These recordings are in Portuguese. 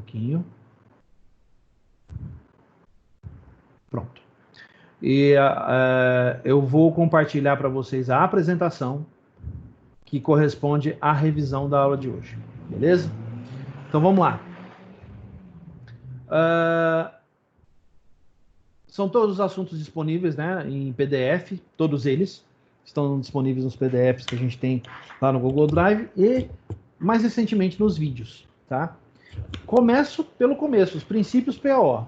pouquinho. Pronto. E eu vou compartilhar para vocês a apresentação que corresponde à revisão da aula de hoje. Beleza? Então vamos lá. São todos os assuntos disponíveis, né, em PDF, todos eles estão disponíveis nos PDFs que a gente tem lá no Google Drive e, mais recentemente, nos vídeos, tá? Começo pelo começo, os princípios PO.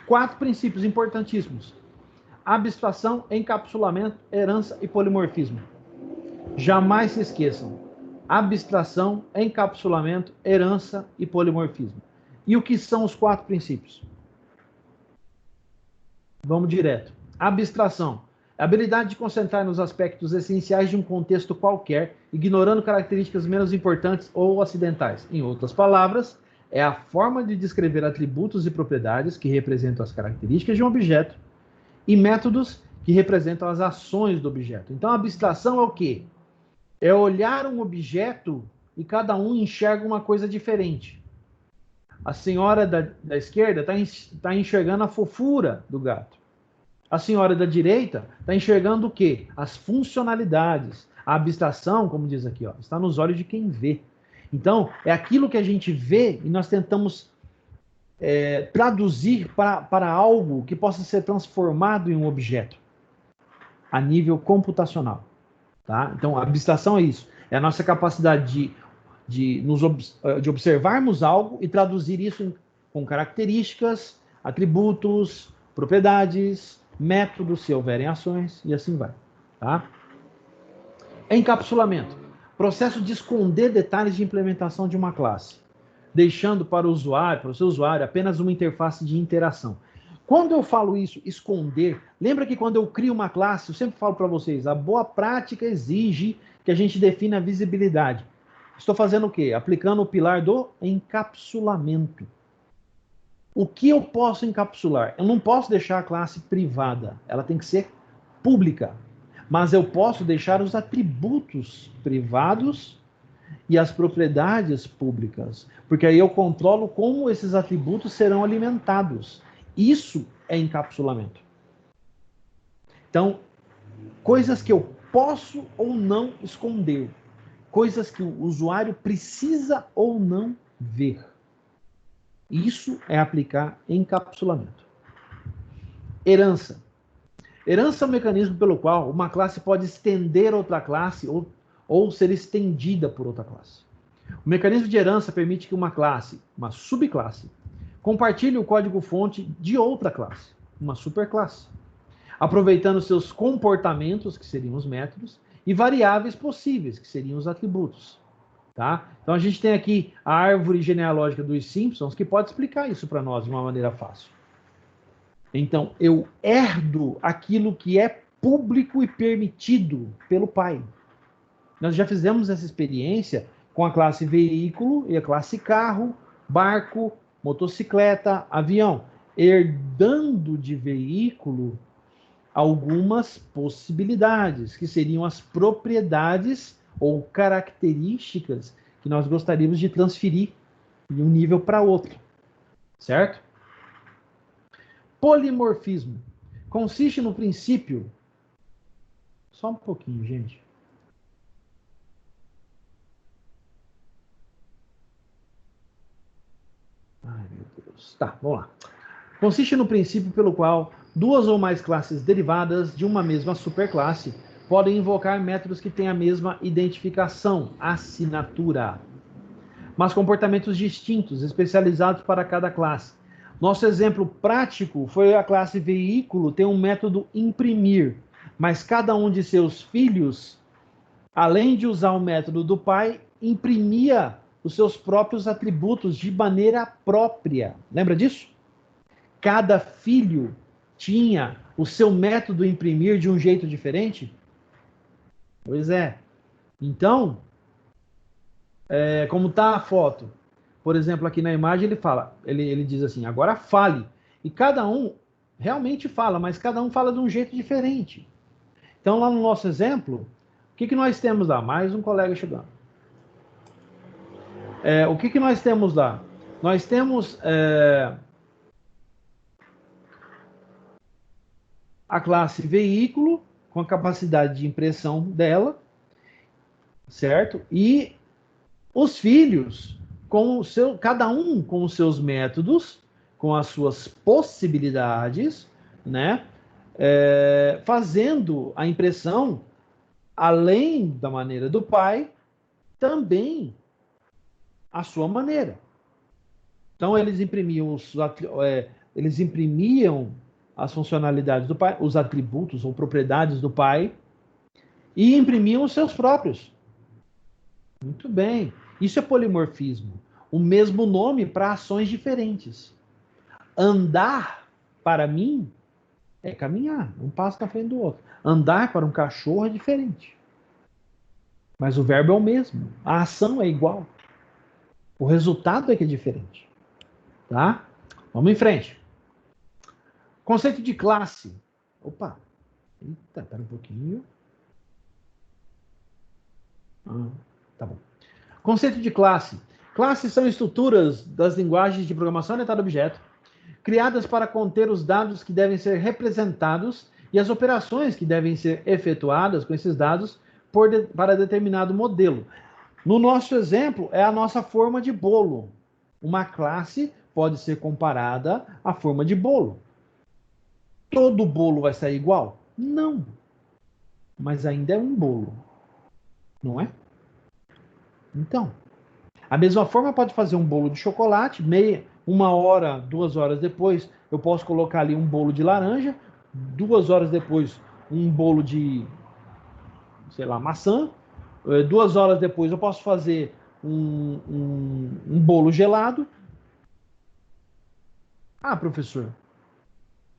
4 princípios importantíssimos. Abstração, encapsulamento, herança e polimorfismo. Jamais se esqueçam. Abstração, encapsulamento, herança e polimorfismo. E o que são os 4 princípios? Vamos direto. Abstração. A habilidade de concentrar nos aspectos essenciais de um contexto qualquer, ignorando características menos importantes ou acidentais. Em outras palavras, é a forma de descrever atributos e propriedades que representam as características de um objeto e métodos que representam as ações do objeto. Então, a abstração é o quê? É olhar um objeto e cada um enxerga uma coisa diferente. A senhora da esquerda está enxergando a fofura do gato. A senhora da direita está enxergando o quê? As funcionalidades. A abstração, como diz aqui, ó, está nos olhos de quem vê. Então, é aquilo que a gente vê e nós tentamos traduzir para algo que possa ser transformado em um objeto a nível computacional. Tá? Então, a abstração é isso. É a nossa capacidade de observarmos algo e traduzir isso com características, atributos, propriedades, métodos, se houverem ações, e assim vai. Tá? Encapsulamento. Processo de esconder detalhes de implementação de uma classe, deixando para o seu usuário, apenas uma interface de interação. Quando eu falo isso, esconder, lembra que quando eu crio uma classe, eu sempre falo para vocês, a boa prática exige que a gente defina a visibilidade. Estou fazendo o quê? Aplicando o pilar do encapsulamento. O que eu posso encapsular? Eu não posso deixar a classe privada, ela tem que ser pública. Mas eu posso deixar os atributos privados e as propriedades públicas, porque aí eu controlo como esses atributos serão alimentados. Isso é encapsulamento. Então, coisas que eu posso ou não esconder, coisas que o usuário precisa ou não ver. Isso é aplicar encapsulamento. Herança. Herança é um mecanismo pelo qual uma classe pode estender outra classe ou ser estendida por outra classe. O mecanismo de herança permite que uma classe, uma subclasse, compartilhe o código-fonte de outra classe, uma superclasse, aproveitando seus comportamentos, que seriam os métodos, e variáveis possíveis, que seriam os atributos. Tá? Então a gente tem aqui a árvore genealógica dos Simpsons, que pode explicar isso para nós de uma maneira fácil. Então, eu herdo aquilo que é público e permitido pelo pai. Nós já fizemos essa experiência com a classe veículo e a classe carro, barco, motocicleta, avião, herdando de veículo algumas possibilidades, que seriam as propriedades ou características que nós gostaríamos de transferir de um nível para outro, certo? Polimorfismo consiste no princípio... Só um pouquinho, gente. Ai, meu Deus. Tá, vamos lá. Consiste no princípio pelo qual duas ou mais classes derivadas de uma mesma superclasse podem invocar métodos que têm a mesma identificação, assinatura, mas comportamentos distintos, especializados para cada classe. Nosso exemplo prático foi a classe veículo ter um método imprimir, mas cada um de seus filhos, além de usar o método do pai, imprimia os seus próprios atributos de maneira própria. Lembra disso? Cada filho tinha o seu método imprimir de um jeito diferente? Pois é. Então, como está a foto? Por exemplo, aqui na imagem ele fala, ele diz assim, agora fale. E cada um realmente fala, mas cada um fala de um jeito diferente. Então, lá no nosso exemplo, o que nós temos lá? Mais um colega chegando. O que nós temos lá? Nós temos a classe veículo, com a capacidade de impressão dela, certo? E os filhos, cada um com os seus métodos, com as suas possibilidades, né? Fazendo a impressão, além da maneira do pai, também a sua maneira. Então, eles imprimiam as funcionalidades do pai, os atributos ou propriedades do pai, e imprimiam os seus próprios. Muito bem. Isso é polimorfismo. O mesmo nome para ações diferentes. Andar, para mim, é caminhar. Um passo na frente do outro. Andar para um cachorro é diferente. Mas o verbo é o mesmo. A ação é igual. O resultado é que é diferente. Tá? Vamos em frente. Conceito de classe. Opa. Eita, pera um pouquinho. Tá bom. Conceito de classe. Classes são estruturas das linguagens de programação orientada a objeto, criadas para conter os dados que devem ser representados e as operações que devem ser efetuadas com esses dados para determinado modelo. No nosso exemplo, é a nossa forma de bolo. Uma classe pode ser comparada à forma de bolo. Todo bolo vai sair igual? Não. Mas ainda é um bolo. Não é? Então, a mesma forma pode fazer um bolo de chocolate, 1 hora, 2 horas depois, eu posso colocar ali um bolo de laranja, 2 horas depois, um bolo de, sei lá, maçã, 2 horas depois eu posso fazer um bolo gelado. Ah, professor,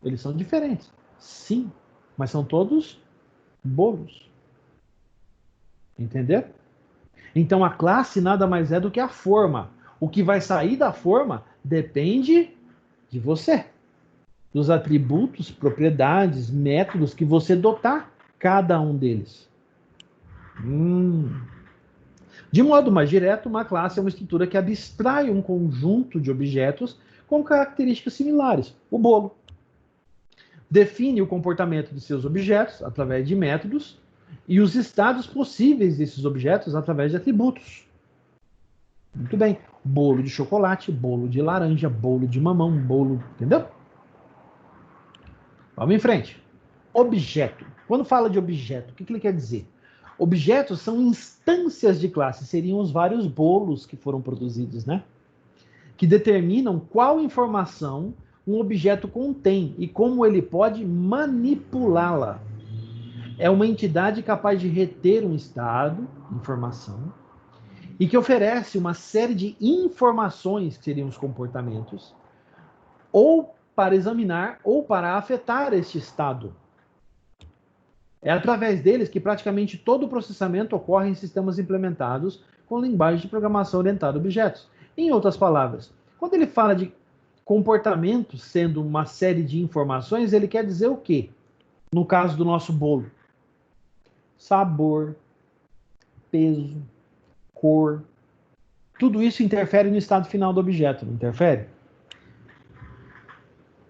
eles são diferentes. Sim, mas são todos bolos. Entendeu? Então a classe nada mais é do que a forma. O que vai sair da forma depende de você. Dos atributos, propriedades, métodos que você dotar cada um deles. De modo mais direto, uma classe é uma estrutura que abstrai um conjunto de objetos com características similares. O bolo define o comportamento de seus objetos através de métodos e os estados possíveis desses objetos através de atributos. Muito bem. Bolo de chocolate, bolo de laranja, bolo de mamão, bolo... Entendeu? Vamos em frente. Objeto. Quando fala de objeto, o que ele quer dizer? Objetos são instâncias de classe, seriam os vários bolos que foram produzidos, né? Que determinam qual informação um objeto contém e como ele pode manipulá-la. É uma entidade capaz de reter um estado, informação, e que oferece uma série de informações, que seriam os comportamentos, ou para examinar ou para afetar este estado. É através deles que praticamente todo o processamento ocorre em sistemas implementados com linguagem de programação orientada a objetos. Em outras palavras, quando ele fala de comportamento sendo uma série de informações, ele quer dizer o quê? No caso do nosso bolo. Sabor, peso, cor. Tudo isso interfere no estado final do objeto, não interfere?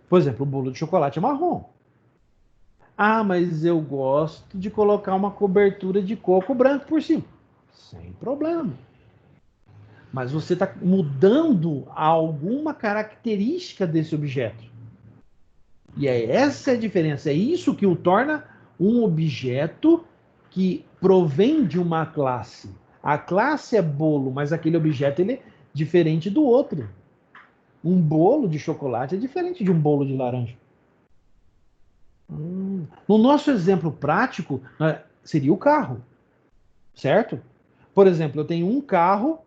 Por exemplo, o bolo de chocolate é marrom. Ah, mas eu gosto de colocar uma cobertura de coco branco por cima. Sem problema. Mas você está mudando alguma característica desse objeto. E essa é a diferença. É isso que o torna um objeto que provém de uma classe. A classe é bolo, mas aquele objeto ele é diferente do outro. Um bolo de chocolate é diferente de um bolo de laranja. No nosso exemplo prático, seria o carro, certo? Por exemplo, eu tenho um carro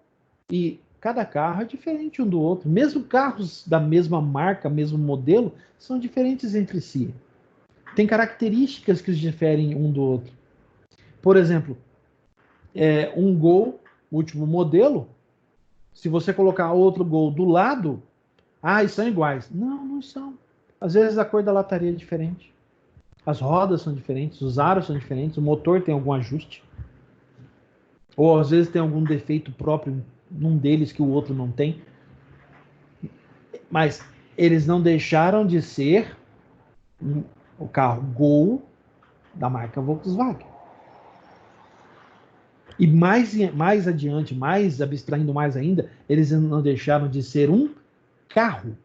e cada carro é diferente um do outro. Mesmo carros da mesma marca, mesmo modelo, são diferentes entre si. Tem características que os diferem um do outro. Por exemplo, um Gol, último modelo, se você colocar outro Gol do lado, eles são iguais. Não, não são. Às vezes a cor da lataria é diferente. As rodas são diferentes, os aros são diferentes, o motor tem algum ajuste. Ou às vezes tem algum defeito próprio num deles que o outro não tem. Mas eles não deixaram de ser o carro Gol da marca Volkswagen. E mais adiante, mais abstraindo mais ainda, eles não deixaram de ser um carro.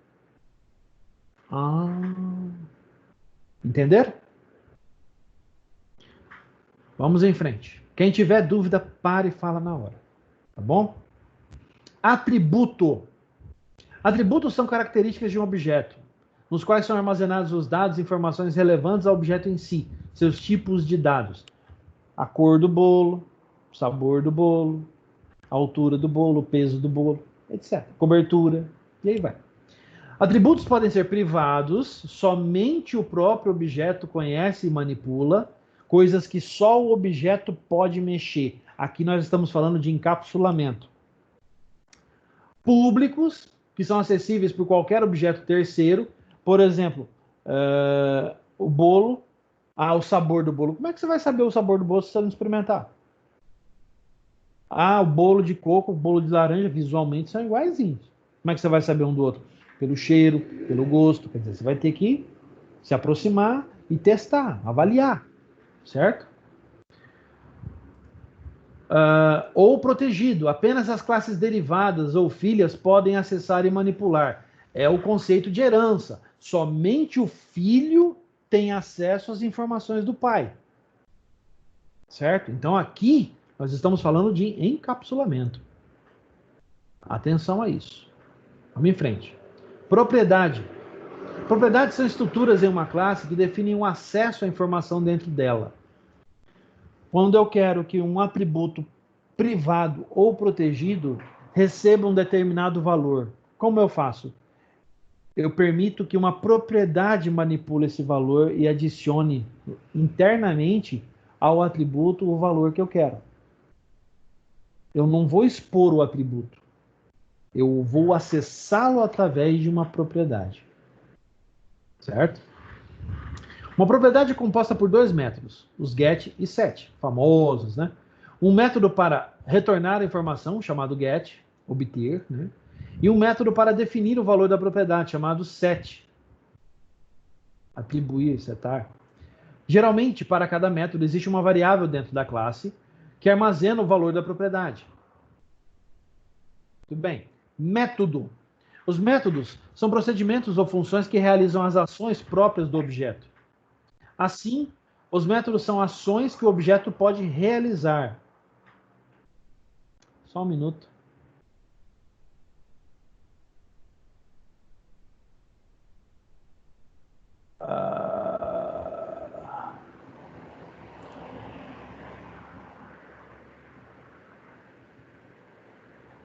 Entenderam? Vamos em frente. Quem tiver dúvida, pare e fala na hora. Tá bom? Atributo. Atributos são características de um objeto, nos quais são armazenados os dados e informações relevantes ao objeto em si, seus tipos de dados. A cor do bolo, o sabor do bolo, a altura do bolo, o peso do bolo, etc. Cobertura, e aí vai. Atributos podem ser privados, somente o próprio objeto conhece e manipula, coisas que só o objeto pode mexer. Aqui nós estamos falando de encapsulamento. Públicos, que são acessíveis por qualquer objeto terceiro. Por exemplo, o bolo, o sabor do bolo. Como é que você vai saber o sabor do bolo se você não experimentar? O bolo de coco, o bolo de laranja, visualmente são iguaizinhos. Como é que você vai saber um do outro? Pelo cheiro, pelo gosto. Quer dizer, você vai ter que se aproximar e testar, avaliar, certo? Ou protegido. Apenas as classes derivadas ou filhas podem acessar e manipular. É o conceito de herança. Somente o filho tem acesso às informações do pai. Certo? Então aqui nós estamos falando de encapsulamento. Atenção a isso. Vamos em frente. Propriedade. Propriedades são estruturas em uma classe que definem um acesso à informação dentro dela. Quando eu quero que um atributo privado ou protegido receba um determinado valor, como eu faço? Eu permito que uma propriedade manipule esse valor e adicione internamente ao atributo o valor que eu quero. Eu não vou expor o atributo. Eu vou acessá-lo através de uma propriedade. Certo? Uma propriedade é composta por dois métodos, os get e set, famosos, né? Um método para retornar a informação, chamado get, obter, né? E um método para definir o valor da propriedade, chamado set, atribuir, setar. Geralmente, para cada método, existe uma variável dentro da classe que armazena o valor da propriedade. Tudo bem. Método. Os métodos são procedimentos ou funções que realizam as ações próprias do objeto. Assim, os métodos são ações que o objeto pode realizar. Só um minuto.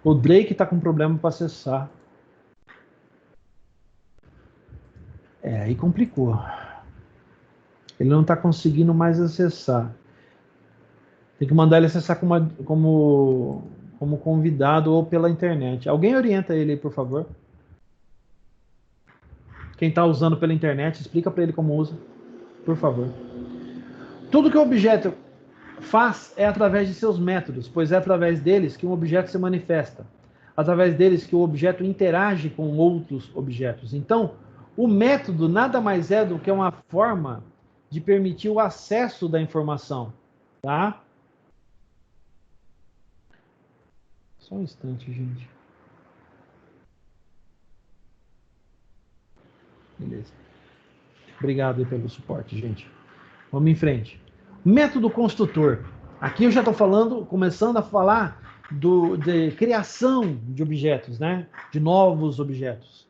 O Drake está com problema para acessar. Aí complicou. Ele não está conseguindo mais acessar. Tem que mandar ele acessar como convidado ou pela internet. Alguém orienta ele aí, por favor. Quem está usando pela internet, explica para ele como usa, por favor. Tudo que o objeto faz é através de seus métodos, pois é através deles que um objeto se manifesta. Através deles que o objeto interage com outros objetos. Então, o método nada mais é do que uma forma de permitir o acesso da informação, tá? Só um instante, gente. Beleza. Obrigado aí pelo suporte, gente. Vamos em frente. Método construtor. Aqui eu já estou falando, começando a falar de criação de objetos, né? De novos objetos.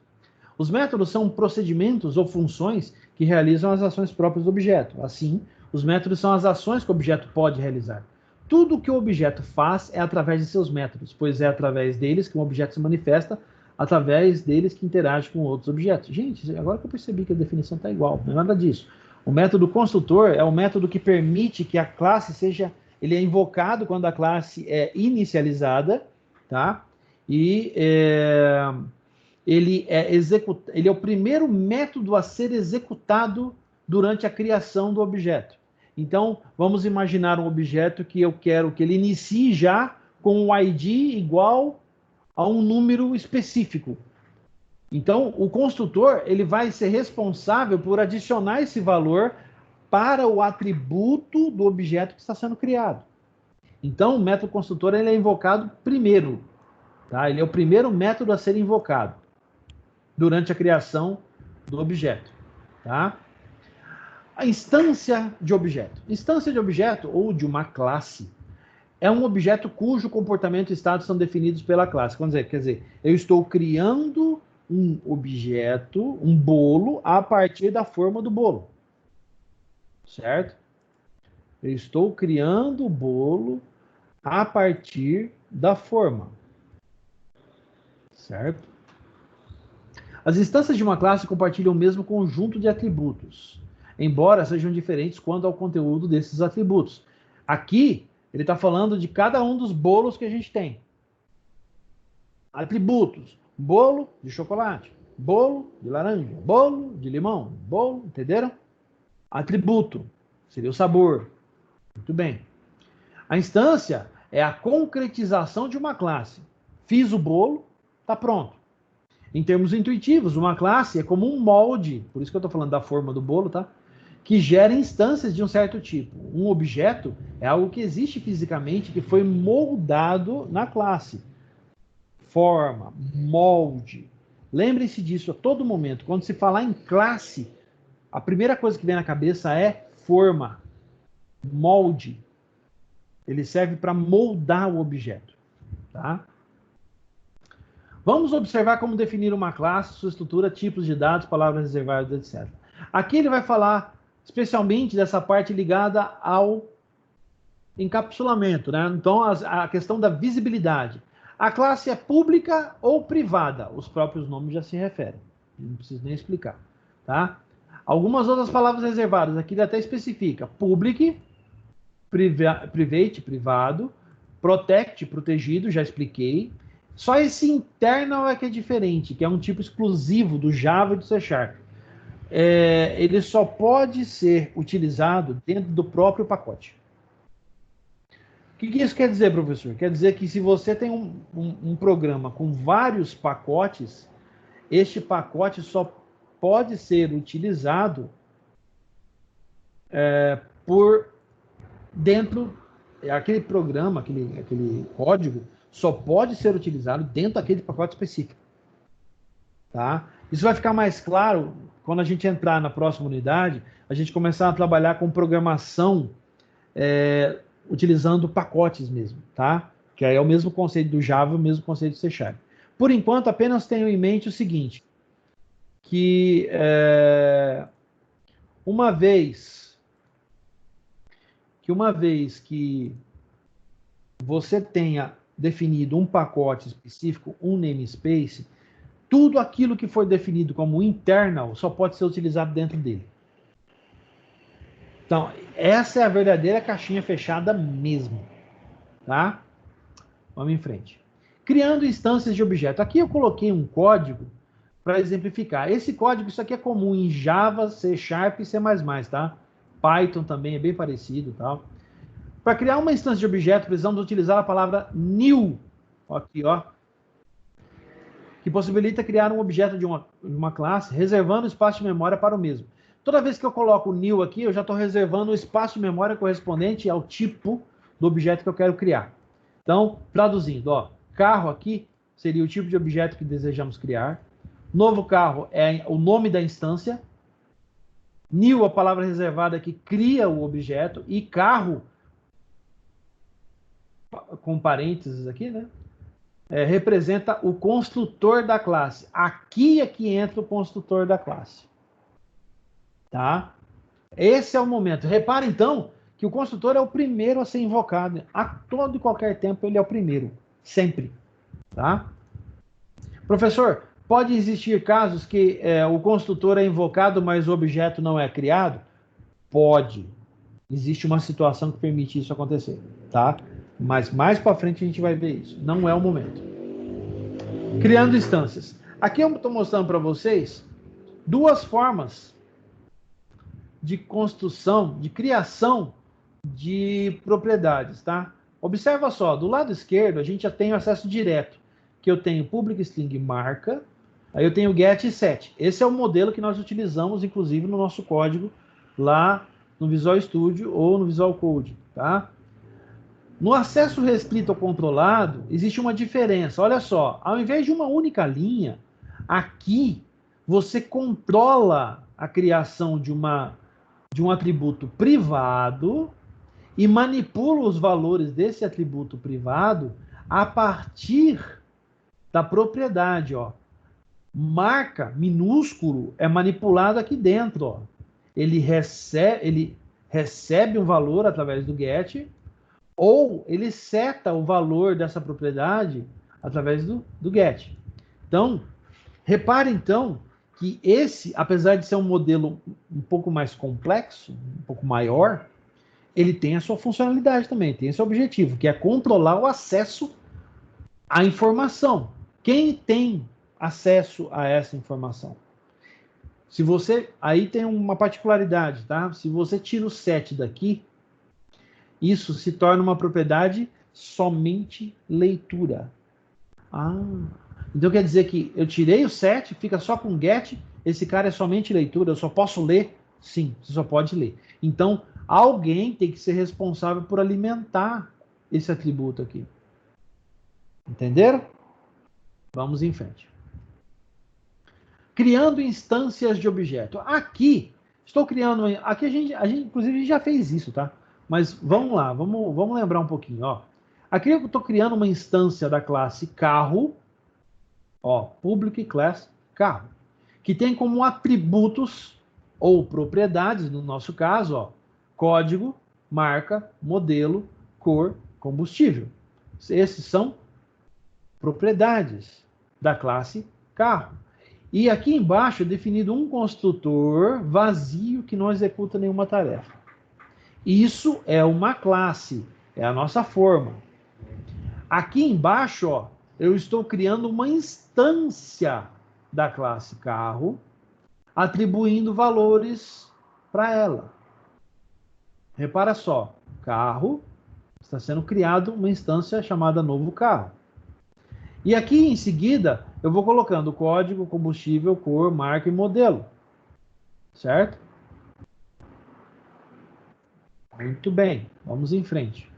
Os métodos são procedimentos ou funções que realizam as ações próprias do objeto. Assim, os métodos são as ações que o objeto pode realizar. Tudo que o objeto faz é através de seus métodos, pois é através deles que um objeto se manifesta, através deles que interage com outros objetos. Gente, agora que eu percebi que a definição está igual, não é nada disso. O método construtor é o método que permite que a classe seja... Ele é invocado quando a classe é inicializada, tá? E ele é o primeiro método a ser executado durante a criação do objeto. Então, vamos imaginar um objeto que eu quero que ele inicie já com um ID igual a um número específico. Então, o construtor ele vai ser responsável por adicionar esse valor para o atributo do objeto que está sendo criado. Então, o método construtor ele é invocado primeiro. Tá? Ele é o primeiro método a ser invocado durante a criação do objeto. Tá? A instância de objeto. Instância de objeto ou de uma classe é um objeto cujo comportamento e estado são definidos pela classe. Quer dizer, eu estou criando um objeto, um bolo, a partir da forma do bolo. Certo? Eu estou criando o bolo a partir da forma. Certo? As instâncias de uma classe compartilham o mesmo conjunto de atributos, embora sejam diferentes quanto ao conteúdo desses atributos. Aqui, ele está falando de cada um dos bolos que a gente tem. Atributos. Bolo de chocolate, bolo de laranja, bolo de limão, bolo, entenderam? Atributo seria o sabor. Muito bem. A instância é a concretização de uma classe. Fiz o bolo, está pronto. Em termos intuitivos, uma classe é como um molde, por isso que eu estou falando da forma do bolo, tá? Que gera instâncias de um certo tipo. Um objeto é algo que existe fisicamente, que foi moldado na classe. Forma, molde. Lembrem-se disso a todo momento. Quando se falar em classe, a primeira coisa que vem na cabeça é forma, molde. Ele serve para moldar o objeto. Tá? Vamos observar como definir uma classe, sua estrutura, tipos de dados, palavras reservadas, etc. Aqui ele vai falar especialmente dessa parte ligada ao encapsulamento, né? Então, a questão da visibilidade. A classe é pública ou privada? Os próprios nomes já se referem. Não preciso nem explicar. Tá? Algumas outras palavras reservadas. Aqui ele até especifica. Public, private, privado. Protect, protegido, já expliquei. Só esse internal é que é diferente, que é um tipo exclusivo do Java e do C#. Ele só pode ser utilizado dentro do próprio pacote. O que isso quer dizer, professor? Quer dizer que se você tem um programa com vários pacotes, este pacote só pode ser utilizado por dentro, aquele programa, aquele código, só pode ser utilizado dentro daquele pacote específico. Tá? Isso vai ficar mais claro quando a gente entrar na próxima unidade, a gente começar a trabalhar com programação utilizando pacotes mesmo, tá? Que aí é o mesmo conceito do Java, o mesmo conceito do C#. Por enquanto, apenas tenho em mente o seguinte, que uma vez que você tenha definido um pacote específico, um namespace, tudo aquilo que for definido como internal só pode ser utilizado dentro dele. Então, essa é a verdadeira caixinha fechada mesmo. Tá? Vamos em frente. Criando instâncias de objeto. Aqui eu coloquei um código para exemplificar. Esse código, isso aqui é comum em Java, C# e C++, tá? Python também é bem parecido, tá? Para criar uma instância de objeto, precisamos utilizar a palavra new. Aqui, ó. Que possibilita criar um objeto de uma classe, reservando espaço de memória para o mesmo. Toda vez que eu coloco new aqui, eu já estou reservando o espaço de memória correspondente ao tipo do objeto que eu quero criar. Então, traduzindo, ó, carro aqui seria o tipo de objeto que desejamos criar. Novo carro é o nome da instância. New, a palavra reservada que cria o objeto. E carro, com parênteses aqui, né? Representa o construtor da classe. Aqui é que entra o construtor da classe. Tá? Esse é o momento. Repara, então, que o construtor é o primeiro a ser invocado. A todo e qualquer tempo ele é o primeiro. Sempre. Tá? Professor, pode existir casos que o construtor é invocado, mas o objeto não é criado? Pode. Existe uma situação que permite isso acontecer. Tá? Mas mais para frente a gente vai ver isso. Não é o momento. Criando instâncias. Aqui eu estou mostrando para vocês duas formas de construção, de criação de propriedades, tá? Observa só, do lado esquerdo a gente já tem acesso direto, que eu tenho public string marca, Aí eu tenho get e set. Esse é o modelo que nós utilizamos, inclusive, no nosso código lá no Visual Studio ou no Visual Code, tá? No acesso restrito ou controlado, existe uma diferença. Olha só, ao invés de uma única linha, aqui você controla a criação de um atributo privado e manipula os valores desse atributo privado a partir da propriedade, ó. Marca minúsculo é manipulado aqui dentro, ó. Ele recebe um valor através do get, ou ele seta o valor dessa propriedade através do get. Então, repare então que esse, apesar de ser um modelo um pouco mais complexo, um pouco maior, ele tem a sua funcionalidade também, tem esse objetivo, que é controlar o acesso à informação. Quem tem acesso a essa informação? Se você, aí tem uma particularidade, tá? Se você tira o set daqui, isso se torna uma propriedade somente leitura. Então quer dizer que eu tirei o set, fica só com get, esse cara é somente leitura, eu só posso ler? Sim, você só pode ler. Então, alguém tem que ser responsável por alimentar esse atributo aqui. Entenderam? Vamos em frente. Criando instâncias de objeto. Aqui, estou criando... Aqui a gente inclusive, já fez isso, tá? Mas vamos lá, vamos lembrar um pouquinho, ó. Aqui eu estou criando uma instância da classe carro, ó, public class carro, que tem como atributos ou propriedades, no nosso caso, ó, código, marca, modelo, cor, combustível. Esses são propriedades da classe carro. E aqui embaixo é definido um construtor vazio que não executa nenhuma tarefa. Isso é uma classe, é a nossa forma. Aqui embaixo, ó, eu estou criando uma instância da classe carro, atribuindo valores para ela. Repara só, carro, está sendo criado uma instância chamada novo carro. E aqui em seguida, eu vou colocando código, combustível, cor, marca e modelo. Certo? Muito bem, vamos em frente.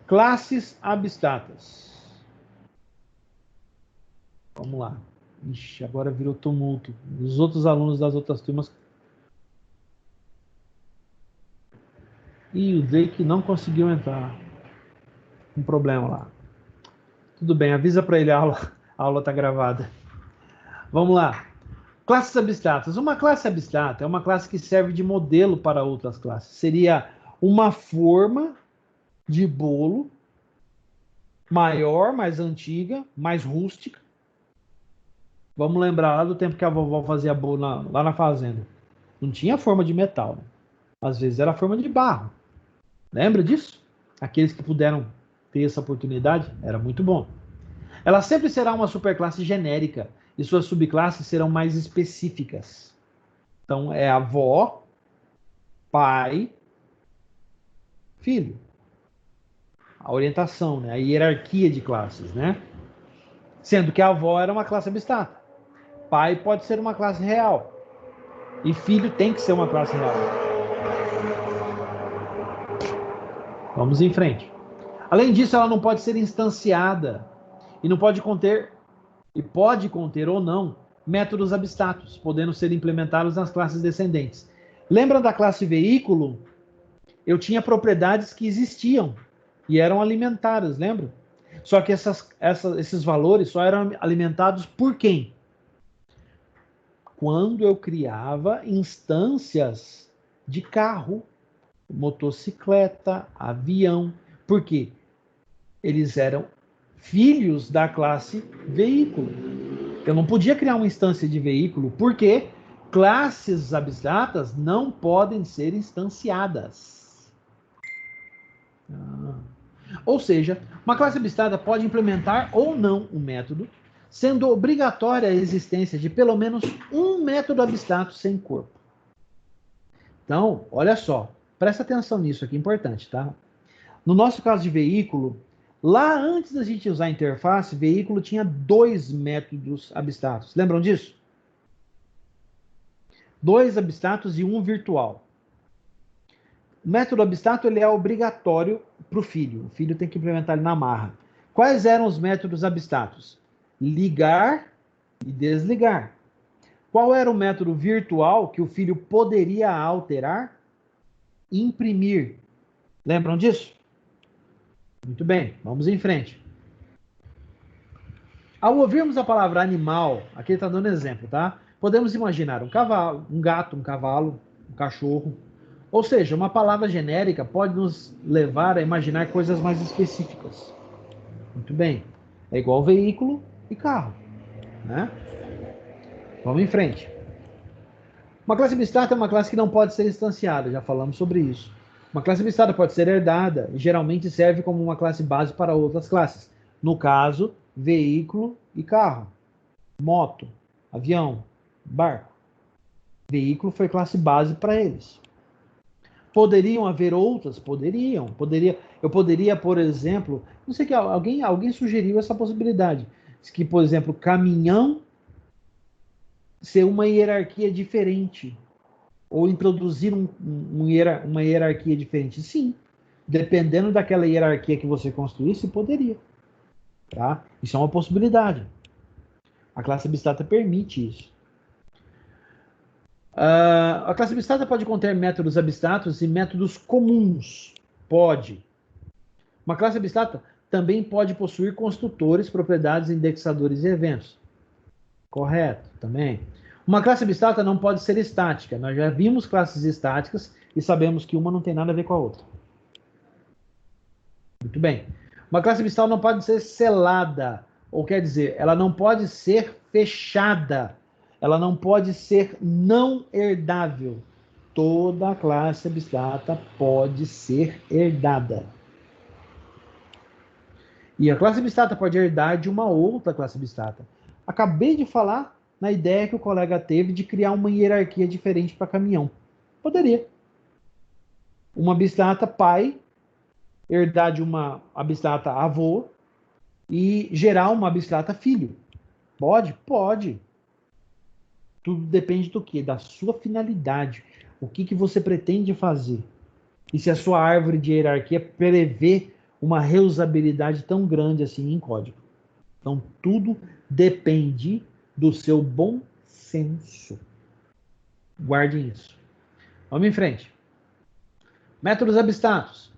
Classes abstratas. Vamos lá. Ixi, agora virou tumulto. Os outros alunos das outras turmas. E o Drake não conseguiu entrar. Um problema lá. Tudo bem, avisa para ele, a aula está gravada. Vamos lá. Classes abstratas. Uma classe abstrata é uma classe que serve de modelo para outras classes. Seria uma forma de bolo maior, mais antiga, mais rústica. Vamos lembrar lá do tempo que a vovó fazia bolo lá na fazenda. Não tinha forma de metal, né? Às vezes era forma de barro. Lembra disso? Aqueles que puderam ter essa oportunidade, era muito bom. Ela sempre será uma superclasse genérica e suas subclasses serão mais específicas. Então é avó, pai, filho. A orientação, né? A hierarquia de classes, né? Sendo que a avó era uma classe abstrata. Pai pode ser uma classe real. E filho tem que ser uma classe real. Vamos em frente. Além disso, ela não pode ser instanciada e não pode conter, e pode conter ou não, métodos abstratos, podendo ser implementados nas classes descendentes. Lembra da classe veículo? Eu tinha propriedades que existiam e eram alimentadas, lembra? Só que esses valores só eram alimentados por quem? Quando eu criava instâncias de carro, motocicleta, avião. Por quê? Eles eram filhos da classe veículo. Eu não podia criar uma instância de veículo, porque classes abstratas não podem ser instanciadas. Ou seja, uma classe abstrata pode implementar ou não um método, sendo obrigatória a existência de pelo menos um método abstrato sem corpo. Então, olha só, presta atenção nisso aqui, importante, tá? No nosso caso de veículo, Lá antes da gente usar a interface, veículo tinha 2 métodos abstratos. Lembram disso? 2 abstratos e 1 virtual. O método abstrato ele é obrigatório para o filho. O filho tem que implementar ele na marra. Quais eram os métodos abstratos? Ligar e desligar. Qual era o método virtual que o filho poderia alterar? Imprimir. Lembram disso? Muito bem, vamos em frente. Ao ouvirmos a palavra animal, aqui ele está dando exemplo, tá? Podemos imaginar um cavalo, um gato, um cavalo, um cachorro. Ou seja, uma palavra genérica pode nos levar a imaginar coisas mais específicas. Muito bem. É igual veículo e carro, né? Vamos em frente. Uma classe abstrata é uma classe que não pode ser instanciada, já falamos sobre isso. Uma classe abstrata pode ser herdada e geralmente serve como uma classe base para outras classes. No caso, veículo e carro, moto, avião, barco. Veículo foi classe base para eles. Poderiam haver outras? Poderiam. Eu poderia, por exemplo, não sei que alguém sugeriu essa possibilidade, que, por exemplo, caminhão ser uma hierarquia diferente ou introduzir uma hierarquia diferente. Sim, dependendo daquela hierarquia que você construísse, poderia. Tá? Isso é uma possibilidade. A classe abstrata permite isso. A classe abstrata pode conter métodos abstratos e métodos comuns. Pode. Uma classe abstrata também pode possuir construtores, propriedades, indexadores e eventos. Correto, também. Uma classe abstrata não pode ser estática. Nós já vimos classes estáticas e sabemos que uma não tem nada a ver com a outra. Muito bem. Uma classe abstrata não pode ser selada, ou quer dizer, ela não pode ser fechada. Ela não pode ser não herdável. Toda classe abstrata pode ser herdada. E a classe abstrata pode herdar de uma outra classe abstrata. Acabei de falar na ideia que o colega teve de criar uma hierarquia diferente para caminhão. Poderia. Uma abstrata pai herdar de uma abstrata avô e gerar uma abstrata filho. Pode? Pode. Tudo depende do quê? Da sua finalidade. O que você pretende fazer. E se a sua árvore de hierarquia prevê uma reusabilidade tão grande assim em código. Então, tudo depende do seu bom senso. Guardem isso. Vamos em frente. Métodos abstratos.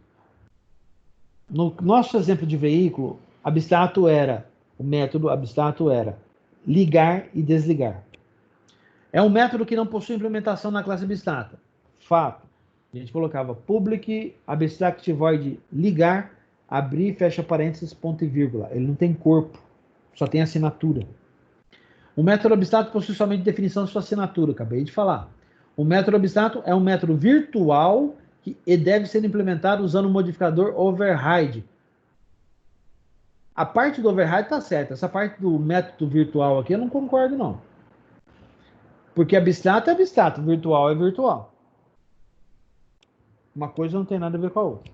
No nosso exemplo de veículo, o método abstrato era ligar e desligar. É um método que não possui implementação na classe abstrata. Fato. A gente colocava public abstract void ligar, abrir, fecha parênteses, ponto e vírgula. Ele não tem corpo, só tem assinatura. O método abstrato possui somente definição de sua assinatura, acabei de falar. O método abstrato é um método virtual e deve ser implementado usando o modificador override. A parte do override está certa. Essa parte do método virtual aqui eu não concordo, não. Porque abstrato é abstrato, virtual é virtual. Uma coisa não tem nada a ver com a outra.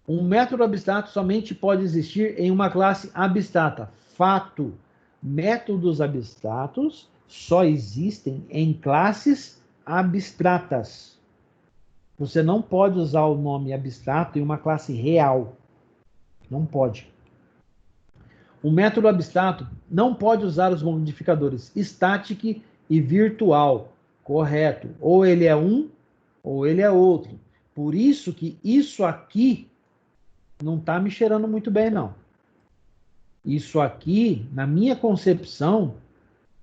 Um método abstrato somente pode existir em uma classe abstrata. Fato. Métodos abstratos só existem em classes abstratas. Você não pode usar o nome abstrato em uma classe real. Não pode. O método abstrato não pode usar os modificadores static e virtual. Correto. Ou ele é um, ou ele é outro. Por isso que isso aqui não está me cheirando muito bem, não. Isso aqui, na minha concepção,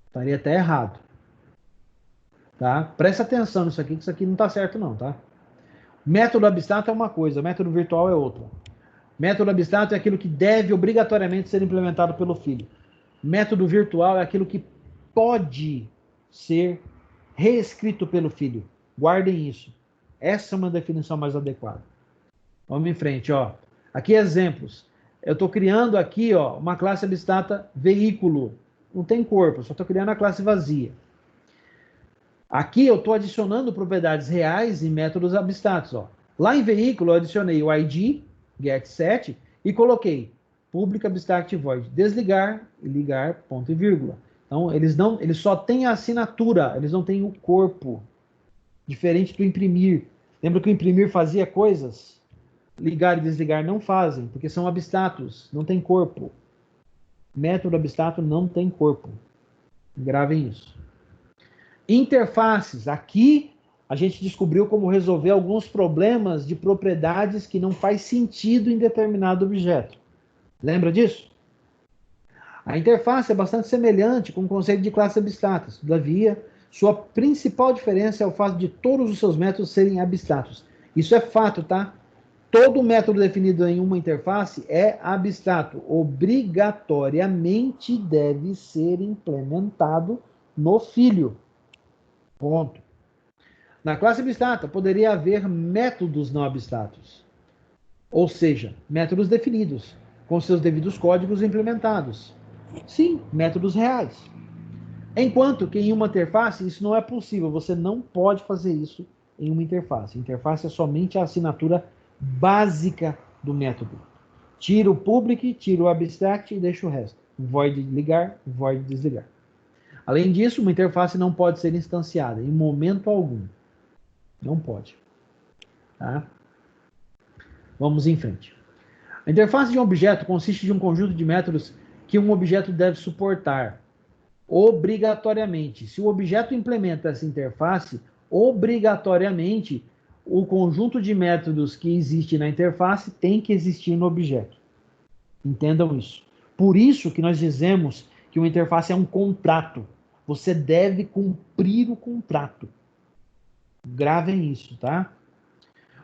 estaria até errado. Tá? Presta atenção nisso aqui, que isso aqui não está certo, não, tá? Método abstrato é uma coisa, método virtual é outra. Método abstrato é aquilo que deve obrigatoriamente ser implementado pelo filho. Método virtual é aquilo que pode ser reescrito pelo filho. Guardem isso. Essa é uma definição mais adequada. Vamos em frente, ó. Aqui exemplos. Eu estou criando aqui, ó, uma classe abstrata veículo. Não tem corpo, só estou criando a classe vazia. Aqui eu estou adicionando propriedades reais e métodos abstratos, ó. Lá em veículo eu adicionei o ID, getSet, e coloquei public abstract void desligar e ligar ponto e vírgula. Então, eles só têm a assinatura, eles não têm o corpo, diferente do imprimir. Lembra que o imprimir fazia coisas? Ligar e desligar não fazem, porque são abstratos, não tem corpo. Método abstrato não tem corpo. Gravem isso. Interfaces. Aqui a gente descobriu como resolver alguns problemas de propriedades que não faz sentido em determinado objeto. Lembra disso? A interface é bastante semelhante com o conceito de classes abstratas. Todavia, sua principal diferença é o fato de todos os seus métodos serem abstratos. Isso é fato, tá? Todo método definido em uma interface é abstrato. Obrigatoriamente deve ser implementado no filho. Ponto. Na classe abstrata, poderia haver métodos não abstratos. Ou seja, métodos definidos, com seus devidos códigos implementados. Sim, métodos reais. Enquanto que em uma interface isso não é possível. Você não pode fazer isso em uma interface. A interface é somente a assinatura básica do método. Tira o public, tira o abstract e deixa o resto. Void ligar, void desligar. Além disso, uma interface não pode ser instanciada em momento algum. Não pode. Tá? Vamos em frente. A interface de um objeto consiste de um conjunto de métodos que um objeto deve suportar obrigatoriamente. Se o objeto implementa essa interface, obrigatoriamente o conjunto de métodos que existe na interface tem que existir no objeto. Entendam isso. Por isso que nós dizemos que uma interface é um contrato. Você deve cumprir o contrato. Gravem isso, tá?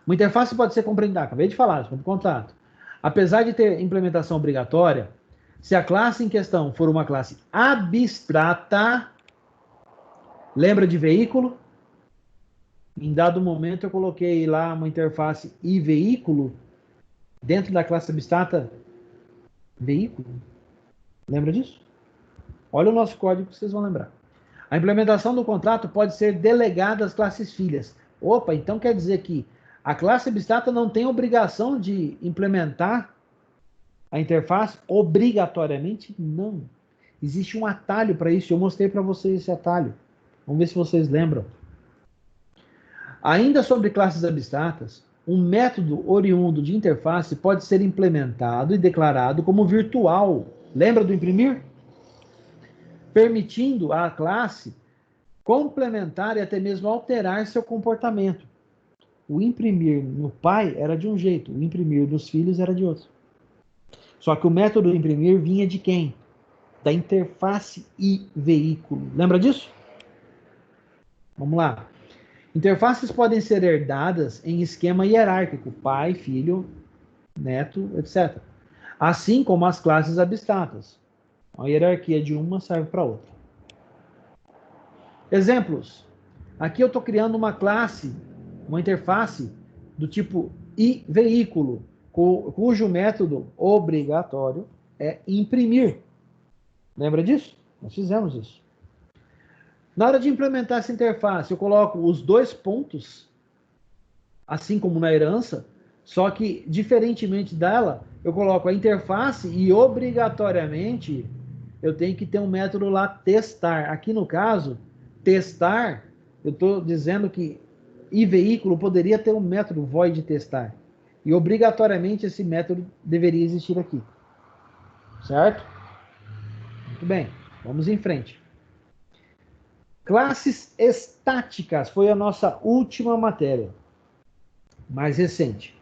Uma interface pode ser compreendida, acabei de falar, sobre contrato. Apesar de ter implementação obrigatória, se a classe em questão for uma classe abstrata, lembra de veículo? Em dado momento eu coloquei lá uma interface e veículo dentro da classe abstrata veículo. Lembra disso? Olha o nosso código que vocês vão lembrar. A implementação do contrato pode ser delegada às classes filhas. Opa, então quer dizer que a classe abstrata não tem obrigação de implementar a interface obrigatoriamente? Não. Existe um atalho para isso. Eu mostrei para vocês esse atalho. Vamos ver se vocês lembram. Ainda sobre classes abstratas, um método oriundo de interface pode ser implementado e declarado como virtual. Lembra do imprimir? Permitindo à classe complementar e até mesmo alterar seu comportamento. O imprimir no pai era de um jeito, o imprimir nos filhos era de outro. Só que o método imprimir vinha de quem? Da interface e veículo. Lembra disso? Vamos lá. Interfaces podem ser herdadas em esquema hierárquico, pai, filho, neto, etc. Assim como as classes abstratas. A hierarquia de uma serve para outra. Exemplos. Aqui eu estou criando uma classe, uma interface do tipo iVeículo, cujo método obrigatório é imprimir. Lembra disso? Nós fizemos isso. Na hora de implementar essa interface, eu coloco os dois pontos, assim como na herança, só que, diferentemente dela, eu coloco a interface e, obrigatoriamente, eu tenho que ter um método lá testar. Aqui, no caso, testar, eu estou dizendo que iVeículo poderia ter um método void testar. E, obrigatoriamente, esse método deveria existir aqui. Certo? Muito bem. Vamos em frente. Classes estáticas foi a nossa última matéria, mais recente.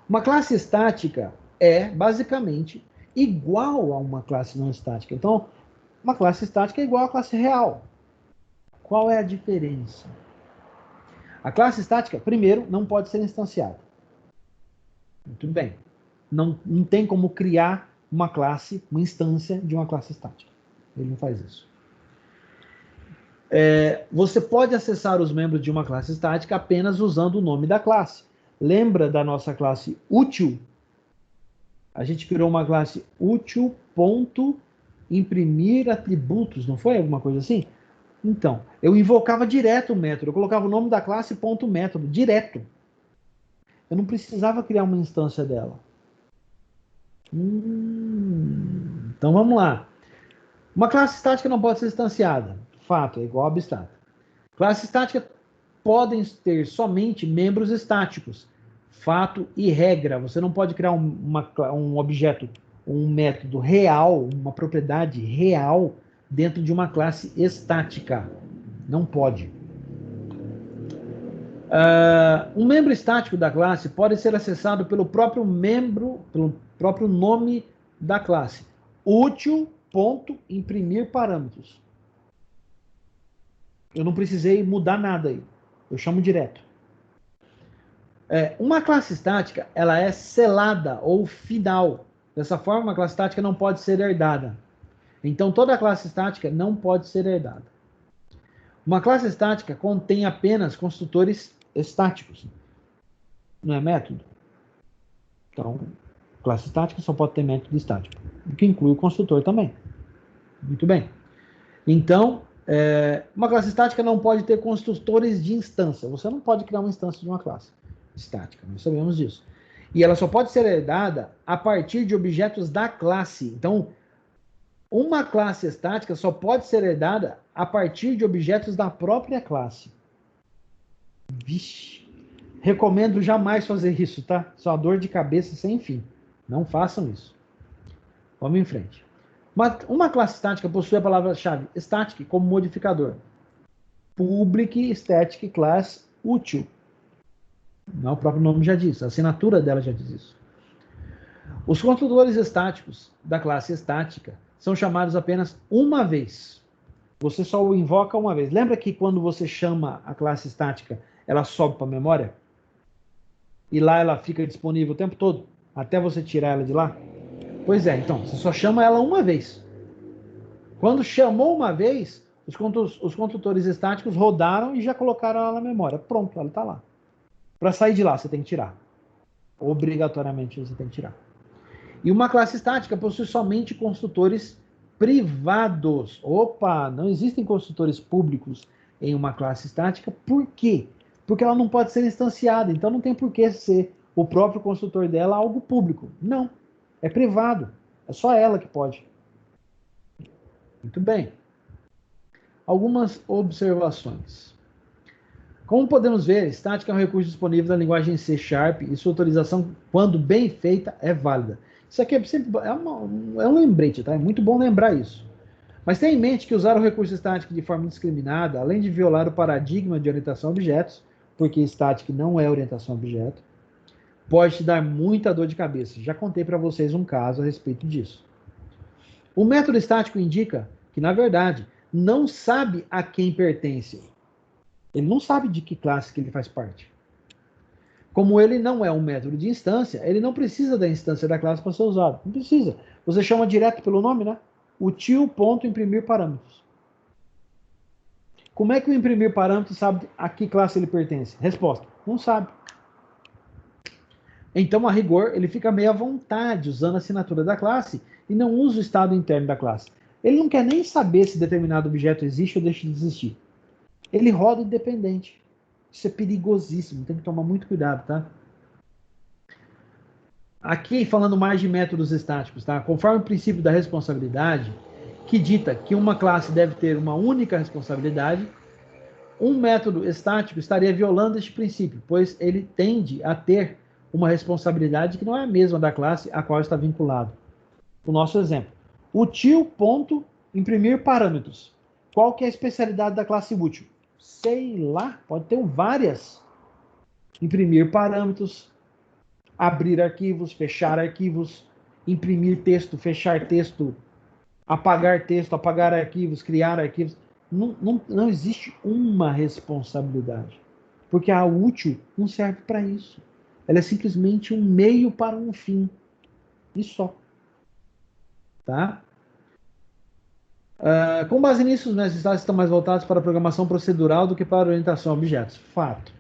Uma classe estática é, basicamente, igual a uma classe não estática. Então, uma classe estática é igual à classe real. Qual é a diferença? A classe estática, primeiro, não pode ser instanciada. Muito bem. Não tem como criar uma classe, uma instância de uma classe estática. Ele não faz isso. Você pode acessar os membros de uma classe estática apenas usando o nome da classe. Lembra da nossa classe útil? A gente criou uma classe útil.imprimir atributos, não foi alguma coisa assim? Então, eu invocava direto o método, eu colocava o nome da classe ponto método, direto. Eu não precisava criar uma instância dela. Então vamos lá. Uma classe estática não pode ser instanciada. Fato, é igual a abstrata. Classe estática podem ter somente membros estáticos. Fato e regra. Você não pode criar um objeto, um método real, uma propriedade real dentro de uma classe estática. Não pode. Um membro estático da classe pode ser acessado pelo próprio membro, pelo próprio nome da classe. Útil, ponto, imprimir parâmetros. Eu não precisei mudar nada aí. Eu chamo direto. Uma classe estática, ela é selada ou final. Dessa forma, a classe estática não pode ser herdada. Então, toda classe estática não pode ser herdada. Uma classe estática contém apenas construtores estáticos. Não é método? Então, classe estática só pode ter método estático, o que inclui o construtor também. Muito bem. Então, uma classe estática não pode ter construtores de instância. Você não pode criar uma instância de uma classe estática, nós sabemos disso. E ela só pode ser herdada a partir de objetos da classe. Então, uma classe estática só pode ser herdada a partir de objetos da própria classe. Vixe. Recomendo jamais fazer isso, tá? Isso é uma dor de cabeça sem fim. Não façam isso. Vamos em frente. Uma classe estática possui a palavra-chave static como modificador. Public static class útil. Não, o próprio nome já diz. A assinatura dela já diz isso. Os construtores estáticos da classe estática são chamados apenas uma vez. Você só o invoca uma vez. Lembra que quando você chama a classe estática, ela sobe para a memória? E lá ela fica disponível o tempo todo, até você tirar ela de lá? Pois é, então, você só chama ela uma vez. Quando chamou uma vez, os construtores estáticos rodaram e já colocaram ela na memória. Pronto, ela está lá. Para sair de lá, você tem que tirar. Obrigatoriamente você tem que tirar. E uma classe estática possui somente construtores privados. Opa, não existem construtores públicos em uma classe estática. Por quê? Porque ela não pode ser instanciada. Então não tem por que ser o próprio construtor dela algo público. Não, é privado. É só ela que pode. Muito bem. Algumas observações. Como podemos ver, estática é um recurso disponível na linguagem C# e sua utilização, quando bem feita, é válida. Isso aqui é um lembrete, tá? É muito bom lembrar isso. Mas tenha em mente que usar o recurso estático de forma indiscriminada, além de violar o paradigma de orientação a objetos, porque estática não é orientação a objeto, pode te dar muita dor de cabeça. Já contei para vocês um caso a respeito disso. O método estático indica que, na verdade, não sabe a quem pertence. Ele não sabe de que classe que ele faz parte. Como ele não é um método de instância, ele não precisa da instância da classe para ser usado. Não precisa. Você chama direto pelo nome, né? Util.imprimir parâmetros. Como é que o imprimir parâmetros sabe a que classe ele pertence? Resposta: não sabe. Então, a rigor, ele fica meio à vontade usando a assinatura da classe e não usa o estado interno da classe. Ele não quer nem saber se determinado objeto existe ou deixa de existir. Ele roda independente. Isso é perigosíssimo, tem que tomar muito cuidado, tá? Aqui, falando mais de métodos estáticos, tá? Conforme o princípio da responsabilidade, que dita que uma classe deve ter uma única responsabilidade, um método estático estaria violando este princípio, pois ele tende a ter uma responsabilidade que não é a mesma da classe a qual está vinculado. O nosso exemplo. Util.imprimir parâmetros. Qual que é a especialidade da classe útil? Sei lá, pode ter várias. Imprimir parâmetros, abrir arquivos, fechar arquivos, imprimir texto, fechar texto, apagar arquivos, criar arquivos. Não existe uma responsabilidade. Porque a útil não serve para isso. Ela é simplesmente um meio para um fim. E só. Tá? Com base nisso, os necessidades estão mais voltados para a programação procedural do que para a orientação a objetos. Fato.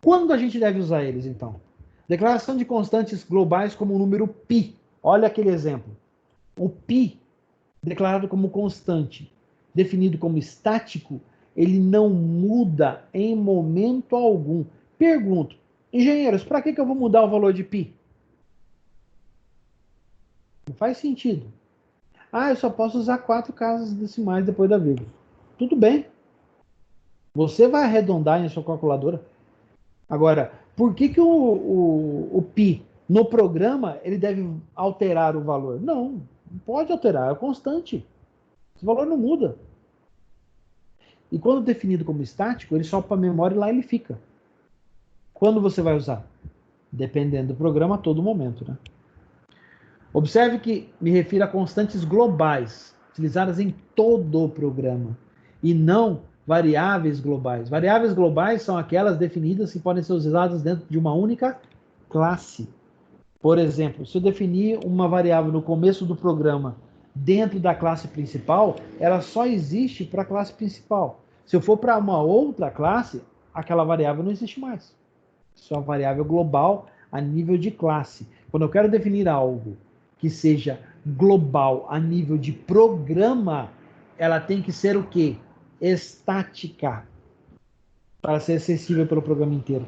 Quando a gente deve usar eles, então? Declaração de constantes globais como o número π. Olha aquele exemplo. O π, declarado como constante, definido como estático, ele não muda em momento algum. Pergunto, engenheiros, para que eu vou mudar o valor de π? Não faz sentido. Ah, eu só posso usar 4 casas decimais depois da vírgula. Tudo bem. Você vai arredondar em sua calculadora. Agora, por que o π no programa ele deve alterar o valor? Não pode alterar, é constante. Esse valor não muda. E quando definido como estático, ele sobe para a memória e lá ele fica. Quando você vai usar? Dependendo do programa, a todo momento, né? Observe que me refiro a constantes globais, utilizadas em todo o programa, e não variáveis globais. Variáveis globais são aquelas definidas que podem ser usadas dentro de uma única classe. Por exemplo, se eu definir uma variável no começo do programa dentro da classe principal, ela só existe para a classe principal. Se eu for para uma outra classe, aquela variável não existe mais. Isso é uma variável global a nível de classe. Quando eu quero definir algo que seja global a nível de programa, ela tem que ser o quê? Estática, para ser acessível pelo programa inteiro.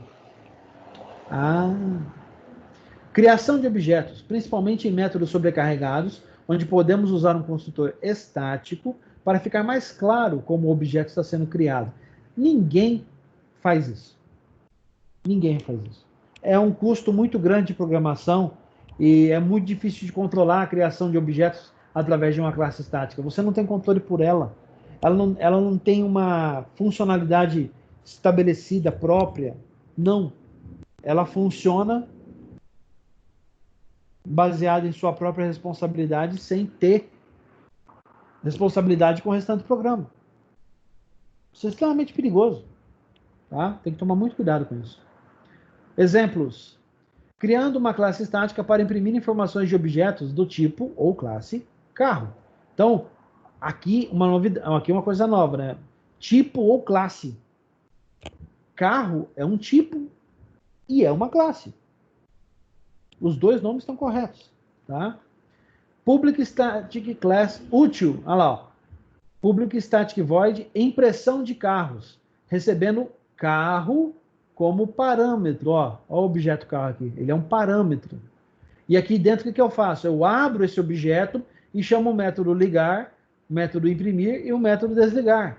Criação de objetos, principalmente em métodos sobrecarregados, onde podemos usar um construtor estático para ficar mais claro como o objeto está sendo criado. Ninguém faz isso. Ninguém faz isso. É um custo muito grande de programação e é muito difícil de controlar a criação de objetos através de uma classe estática. Você não tem controle por ela. Ela não tem uma funcionalidade estabelecida própria. Não. Ela funciona baseada em sua própria responsabilidade sem ter responsabilidade com o restante do programa. Isso é extremamente perigoso. Tá? Tem que tomar muito cuidado com isso. Exemplos. Criando uma classe estática para imprimir informações de objetos do tipo ou classe carro. Então, aqui uma novidade, aqui uma coisa nova, né? Tipo ou classe. Carro é um tipo e é uma classe. Os dois nomes estão corretos, tá? Public Static Class útil, olha lá, ó. Public Static Void impressão de carros, recebendo carro como parâmetro, ó o objeto carro aqui, ele é um parâmetro. E aqui dentro, o que eu faço? Eu abro esse objeto e chamo o método ligar, o método imprimir e o método desligar.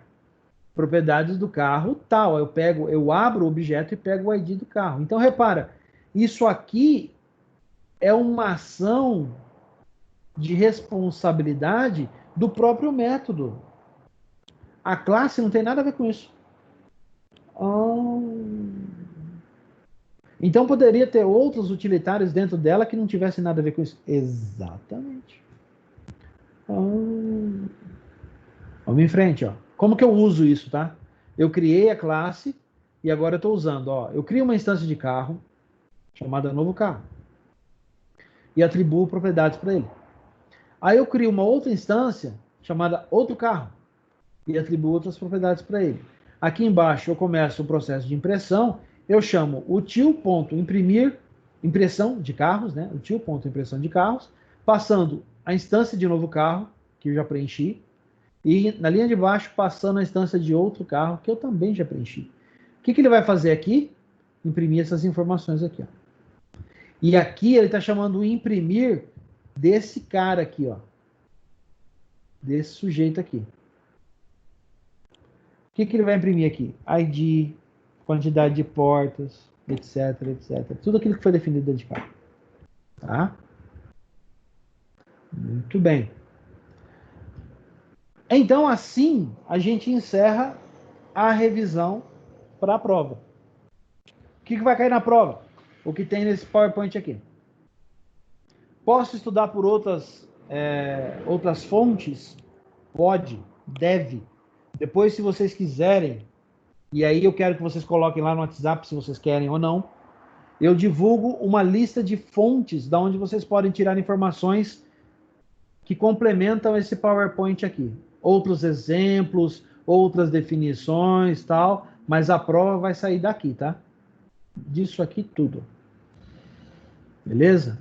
Propriedades do carro tal. Eu abro o objeto e pego o ID do carro. Então, repara, isso aqui é uma ação de responsabilidade do próprio método. A classe não tem nada a ver com isso. Então poderia ter outros utilitários dentro dela que não tivessem nada a ver com isso. Exatamente. Vamos em frente, ó. Como que eu uso isso, tá? Eu criei a classe e agora eu estou usando, ó. Eu crio uma instância de carro chamada novo carro e atribuo propriedades para ele. Aí eu crio uma outra instância chamada outro carro e atribuo outras propriedades para ele. Aqui embaixo eu começo o processo de impressão. Eu chamo util.imprimir impressão de carros, né? Util.impressão de carros, passando a instância de novo carro que eu já preenchi. E na linha de baixo, passando a instância de outro carro, que eu também já preenchi. O que ele vai fazer aqui? Imprimir essas informações aqui. Ó. E aqui ele está chamando o imprimir desse cara aqui, ó. Desse sujeito aqui. O que ele vai imprimir aqui? ID, quantidade de portas, etc, etc. Tudo aquilo que foi definido dentro de cá. Tá? Muito bem. Então, assim, a gente encerra a revisão para a prova. O que vai cair na prova? O que tem nesse PowerPoint aqui. Posso estudar por outras fontes? Pode, deve. Depois, se vocês quiserem, e aí eu quero que vocês coloquem lá no WhatsApp se vocês querem ou não, eu divulgo uma lista de fontes da onde vocês podem tirar informações que complementam esse PowerPoint aqui. Outros exemplos, outras definições, tal, mas a prova vai sair daqui, tá? Disso aqui tudo. Beleza?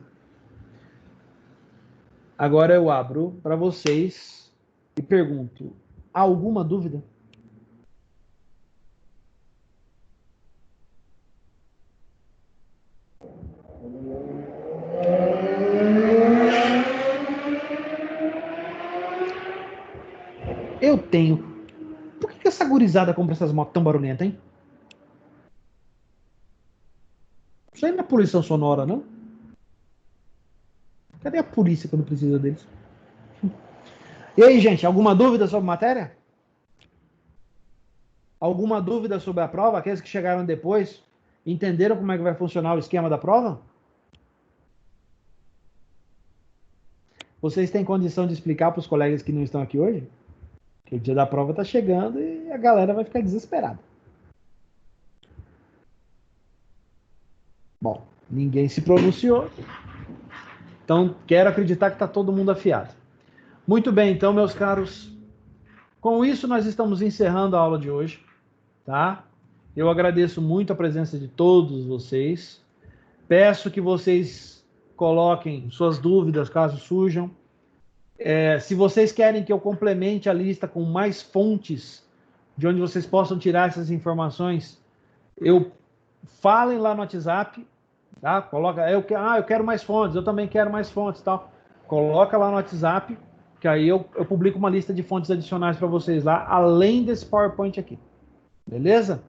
Agora eu abro para vocês e pergunto: alguma dúvida? Eu tenho. Por que essa gurizada compra essas motos tão barulhentas, hein? Isso aí não é poluição sonora, não? Cadê a polícia quando precisa deles? E aí, gente, alguma dúvida sobre a matéria? Alguma dúvida sobre a prova? Aqueles que chegaram depois, entenderam como é que vai funcionar o esquema da prova? Vocês têm condição de explicar para os colegas que não estão aqui hoje? Que o dia da prova está chegando e a galera vai ficar desesperada. Bom, ninguém se pronunciou. Então, quero acreditar que está todo mundo afiado. Muito bem, então, meus caros. Com isso, nós estamos encerrando a aula de hoje, tá? Eu agradeço muito a presença de todos vocês. Peço que vocês coloquem suas dúvidas, caso surjam. Se vocês querem que eu complemente a lista com mais fontes de onde vocês possam tirar essas informações, falem lá no WhatsApp, tá? Coloca, eu quero mais fontes, eu também quero mais fontes, tal. Coloca lá no WhatsApp, que aí eu publico uma lista de fontes adicionais para vocês lá, além desse PowerPoint aqui. Beleza?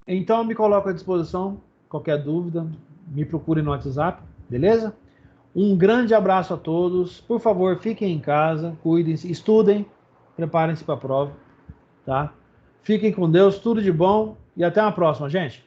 Então eu me coloco à disposição, qualquer dúvida, me procure no WhatsApp, beleza? Um grande abraço a todos. Por favor, fiquem em casa, cuidem-se, estudem, preparem-se para a prova, tá? Fiquem com Deus, tudo de bom e até a próxima, gente.